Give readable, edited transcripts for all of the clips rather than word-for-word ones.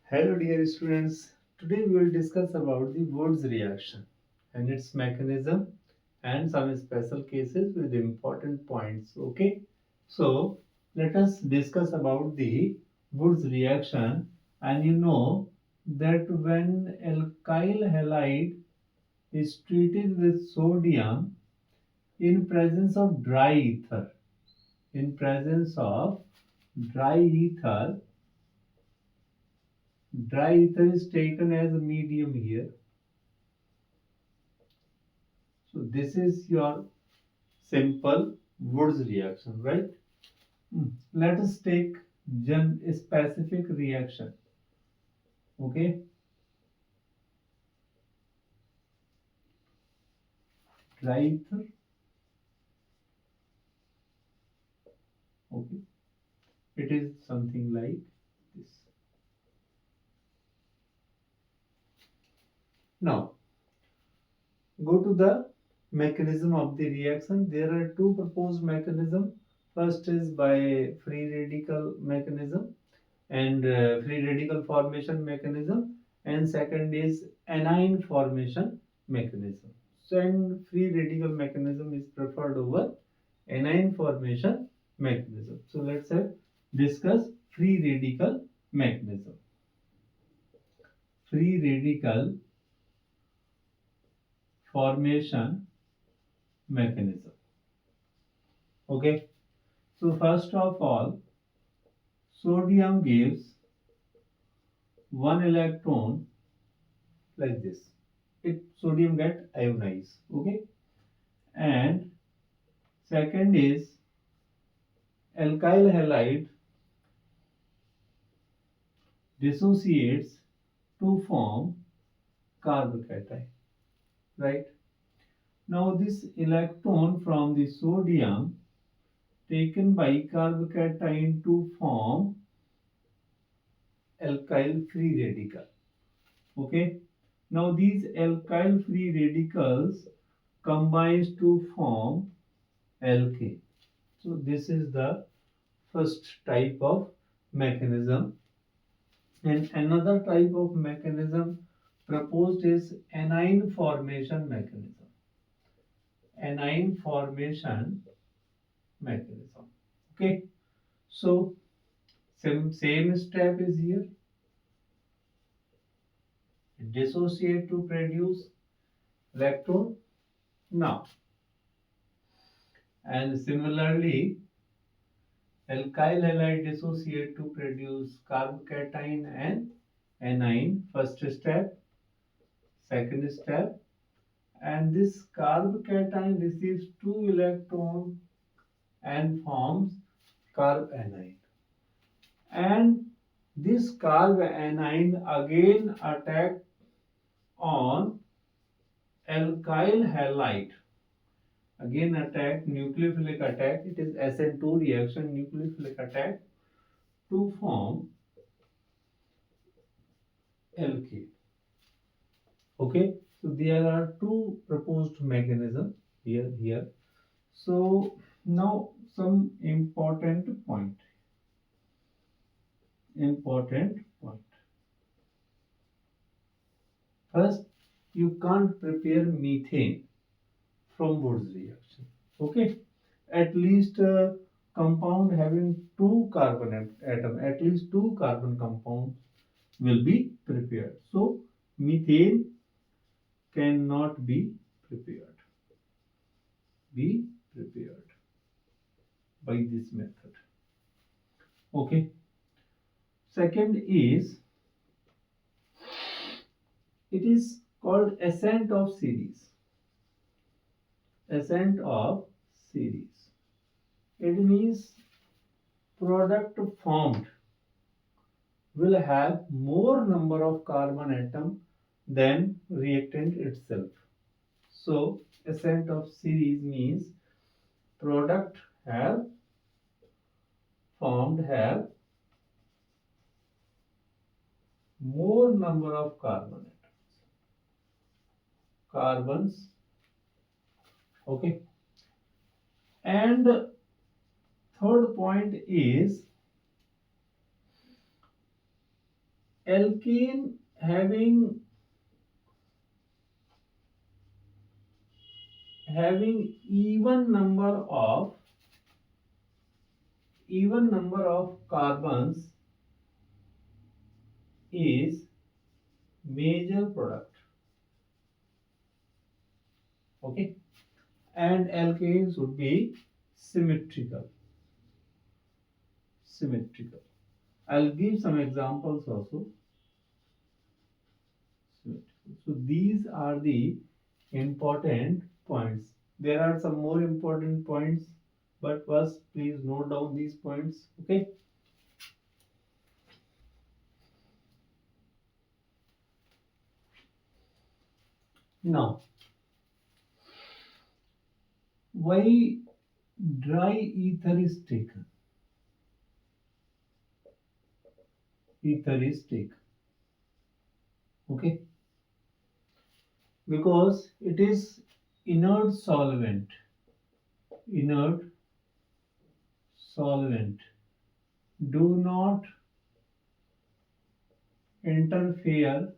Hello dear students, today we will discuss about the Woods reaction and its mechanism and some special cases with important points. Okay, so let us discuss about the Woods reaction, and you know that when alkyl halide is treated with sodium in presence of dry ether, in presence of dry ether, dry ether is taken as a medium here. So this is your simple Woods reaction, right? Let us take a specific reaction. Okay, dry ether. Okay, it is something like this. Now go to the mechanism of the reaction. There are two proposed mechanism. First is by free radical mechanism and free radical formation mechanism, and second is anion formation mechanism. So and free radical mechanism is preferred over anion formation mechanism. So let's discuss free radical mechanism. Free radical formation mechanism. Okay, so first of all, sodium gives one electron like this. It sodium get ionized. Okay, and second is alkyl halide dissociates to form carbocation, right? Now this electron from the sodium taken by carbocation to form alkyl free radical. Okay. Now these alkyl free radicals combines to form alkane. So this is the first type of mechanism. And another type of mechanism proposed is anion formation mechanism. Anion formation mechanism. Okay, so same step is here. Dissociate to produce electron now, and similarly alkyl halide dissociate to produce carbocation and anion. First step, second step, and this carbocation receives two electrons and forms carbanion. And this carbanion again attack on alkyl halide. Again attack, nucleophilic attack. It is SN2 reaction, nucleophilic attack to form alkane. Okay, so there are two proposed mechanisms here. So now some important point. First, you can't prepare methane from Woods reaction. Okay, at least compound having two carbon atom, at least two carbon compounds will be prepared. So methane cannot be prepared by this method. Okay. Second is, it is called ascent of series. Ascent of series. It means product formed will have more number of carbon atom than reactant itself. So ascent of series means product have more number of carbons. Okay, and third point is alkane having even number of carbons is major product. Okay, and alkanes would be symmetrical. Symmetrical. I'll give some examples also. Symmetrical. So these are the important points. There are some more important points, but first please note down these points. Okay. Now, why dry ether is taken? Ether is taken. Okay, because it is inert solvent. Inert solvent do not interfere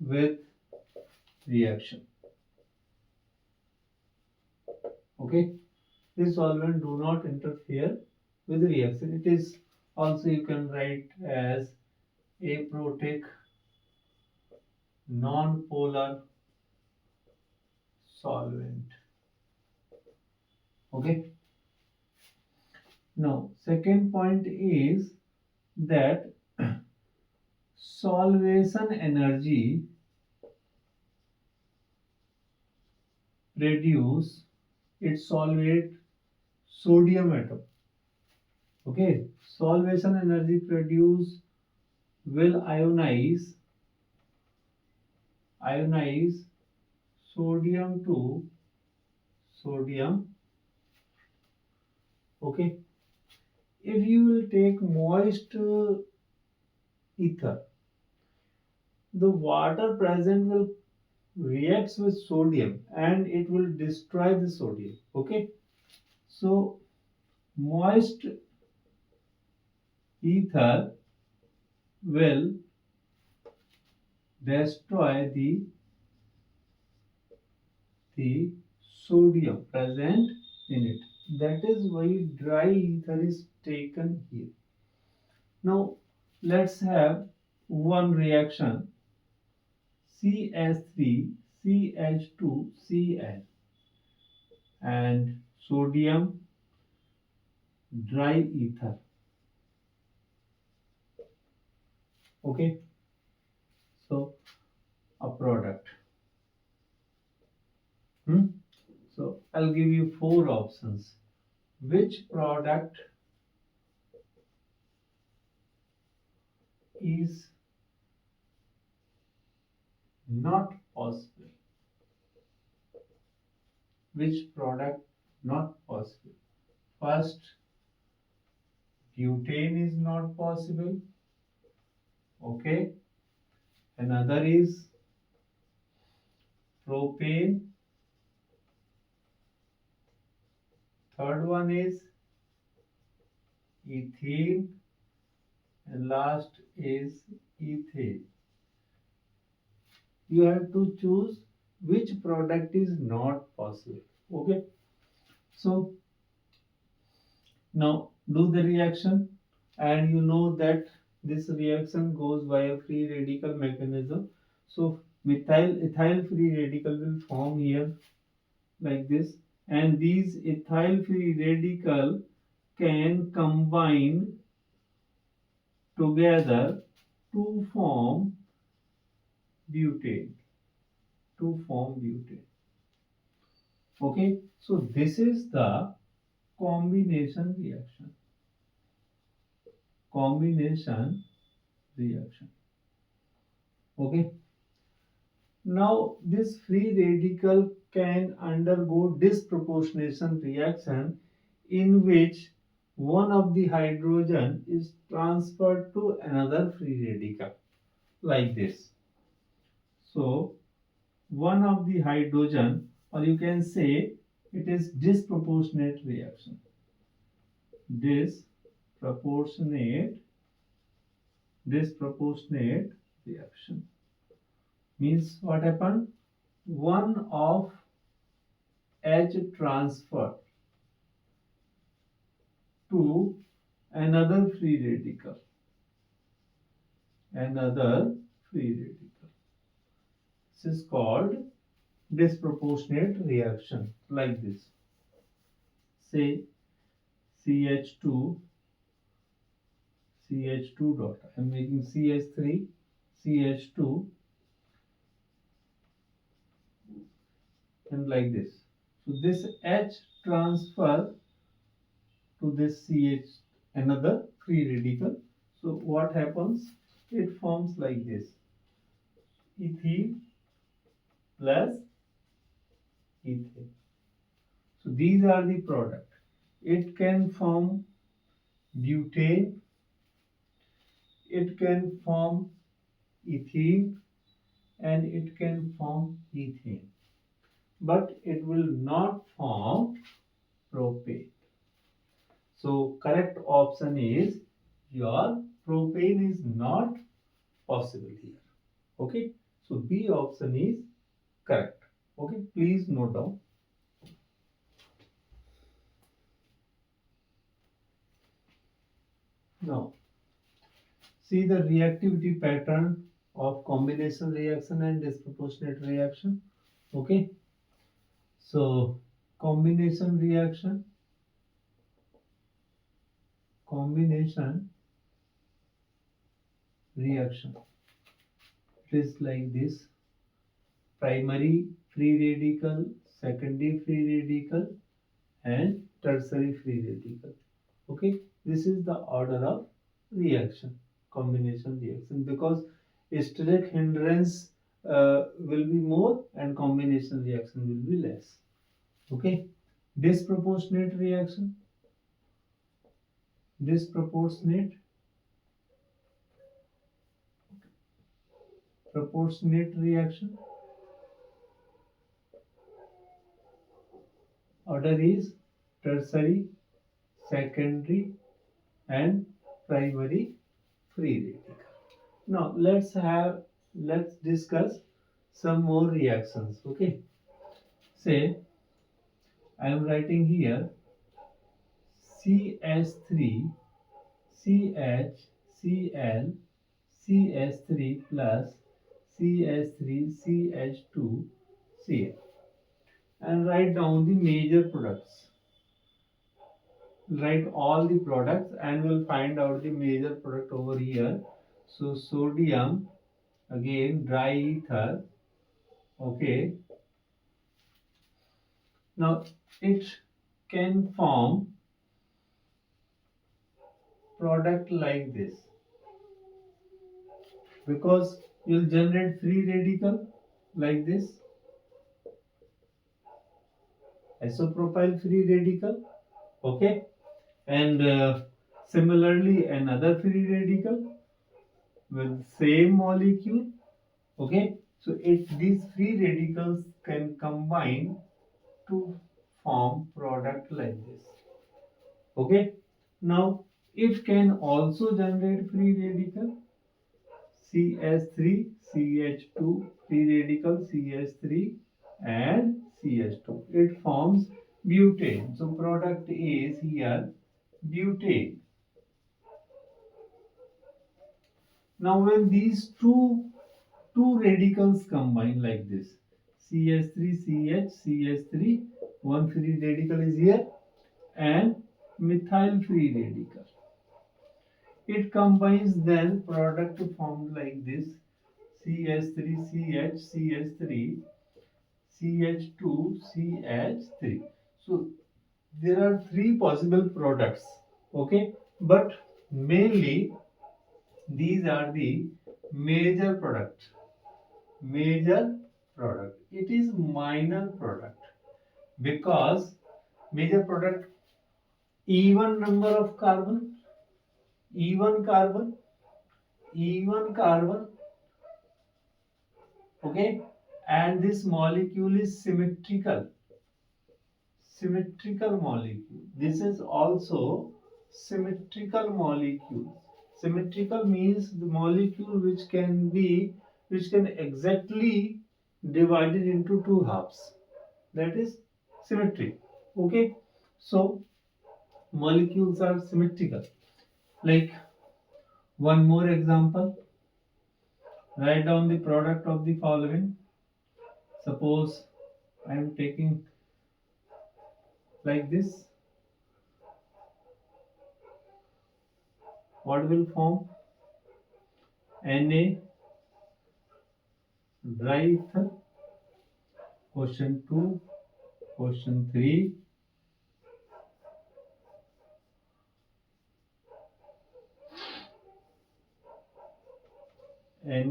with reaction. Okay, this solvent do not interfere with the reaction. It is also, you can write as aprotic non-polar solvent. Okay. Now, second point is that solvation energy reduce its solvate sodium atom. Okay, solvation energy produce will ionize sodium to sodium. Okay, if you will take moist ether, the water present will reacts with sodium and it will destroy the sodium. Okay, so moist ether will destroy the sodium present in it. That is why dry ether is taken here. Now let's have one reaction, CH3 CH2Cl and sodium dry ether. Okay, so a product. So I'll give you four options. Which product is not possible? Which product not possible? First, butane is not possible. Okay. Another is propane. Third one is ethene. And last is ethane. You have to choose which product is not possible. Okay. So now do the reaction, and you know that this reaction goes via free radical mechanism. So ethyl free radical will form here like this, and these ethyl free radical can combine together to form butane. To form butane. Okay, so this is the combination reaction. Combination reaction. Okay. Now this free radical can undergo disproportionation reaction in which one of the hydrogen is transferred to another free radical like this. So one of the hydrogen, or you can say it is disproportionate reaction. Disproportionate disproportionate reaction. Means what happened? One of H transfer to another free radical. Another free radical. This is called disproportionate reaction, like this. Say CH2 CH2 dot. I am making CH3 CH2 and like this. So this H transfer to this CH, another free radical. So what happens? It forms like this: ethene plus ethane. So these are the product. It can form butane, it can form ethene, and it can form ethane, but it will not form propane. So correct option is your propane is not possible here. Okay, so B option is correct. Okay, please note down. Now see the reactivity pattern of combination reaction and disproportionate reaction. Okay, so combination reaction it is like this: primary free radical, secondary free radical, and tertiary free radical. Okay, this is the order of reaction, combination reaction, because steric hindrance will be more and combination reaction will be less. Okay, disproportionate reaction, disproportionate proportionate reaction, order is tertiary, secondary, and primary free radical. Now let's discuss some more reactions. Okay, say I am writing here CH3 CHCl CH3 plus CH3 CH2 Cl, and write down the major products. Write all the products and we'll find out the major product over here. So sodium, again dry ether. Okay, now it can form product like this, because you'll generate free radical like this, isopropyl free radical. Okay, and similarly another free radical with same molecule. Okay, so these free radicals can combine to form product like this. Okay, now it can also generate free radical CH3 CH2, free radical CH3 and CH2. It forms butane. So product is here butane. Now when these two radicals combine like this, CH3 CH CH3, one free radical is here and methyl free radical. It combines, then product formed like this: CH3 CH CH3 CH2 CH3. So there are three possible products. Okay, but mainly these are the major product. Major product. It is minor product, because major product even number of carbon, even carbon, even carbon. Okay, and this molecule is symmetrical. Symmetrical molecule. This is also symmetrical molecule. Symmetrical means the molecule which can exactly divided into two halves. That is symmetry. Okay. So molecules are symmetrical. Like one more example. Write down the product of the following. Suppose I am taking like this. What will form? Na dry ether. Question 2, question 3. Na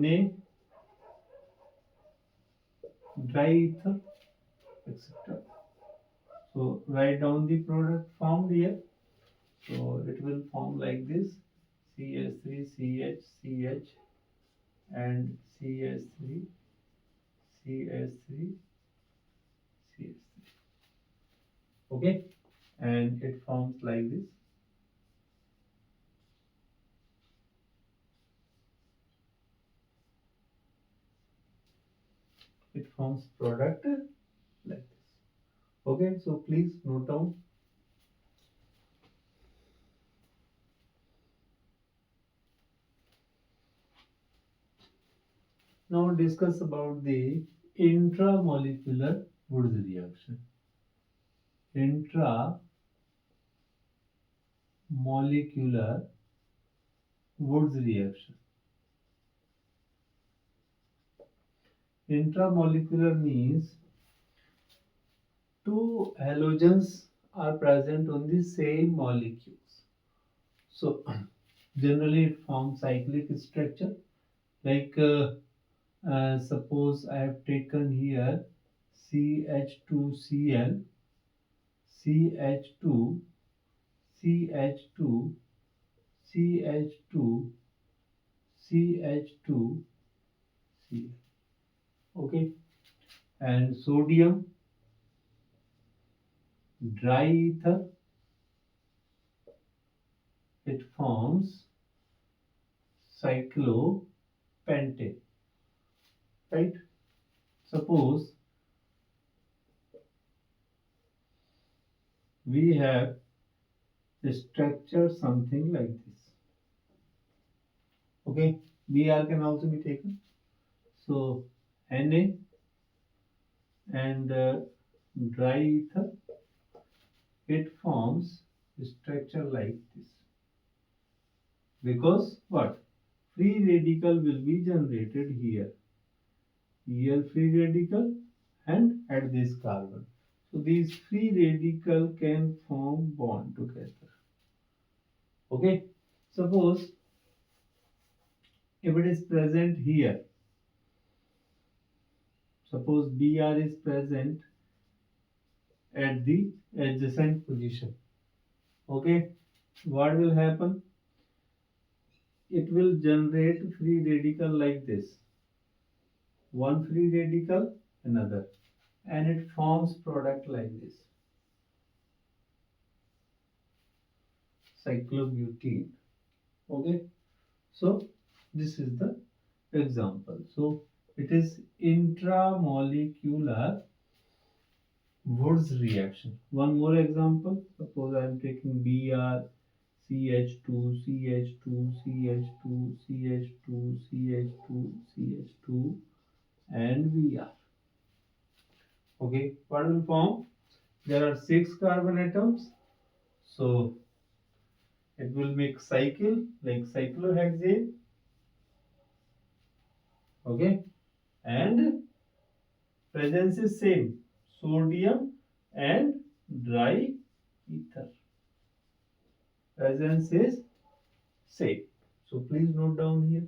dry ether, etc. So write down the product formed here. So it will form like this: CH3, CH, CH, and CH3, CH3, CH3. Okay, and it forms like this. It forms product like this. Okay, so please note down. Now discuss about the intramolecular Woods reaction. Intramolecular Woods reaction. Intramolecular means two halogens are present on the same molecules. So generally it forms cyclic structure. Like suppose I have taken here CH2Cl, CH2, CH2, CH2, CH2, Cl. Okay, and sodium dry ether, it forms cyclopentane, right? Suppose we have a structure something like this. Okay, Br can also be taken. So Na and dry ether, it forms a structure like this. Because what? Free radical will be generated here. Here free radical and at this carbon. So these free radical can form bond together. Okay. Suppose if it is present here, suppose Br is present at the adjacent position. Okay. What will happen? It will generate free radical like this. One free radical, another, and it forms product like this, cyclobutene. Okay, so this is the example. So it is intramolecular Woods reaction. One more example. Suppose I am taking Br, CH2, CH2, CH2, CH2, CH2, CH2, and Br. Okay, what will form? There are 6 carbon atoms, so it will make cycle like cyclohexane. Okay, and presence is same, sodium and dry ether. Presence is same. So please note down here.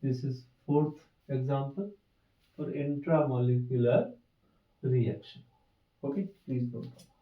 This is fourth example for intramolecular reaction. Okay, please note down.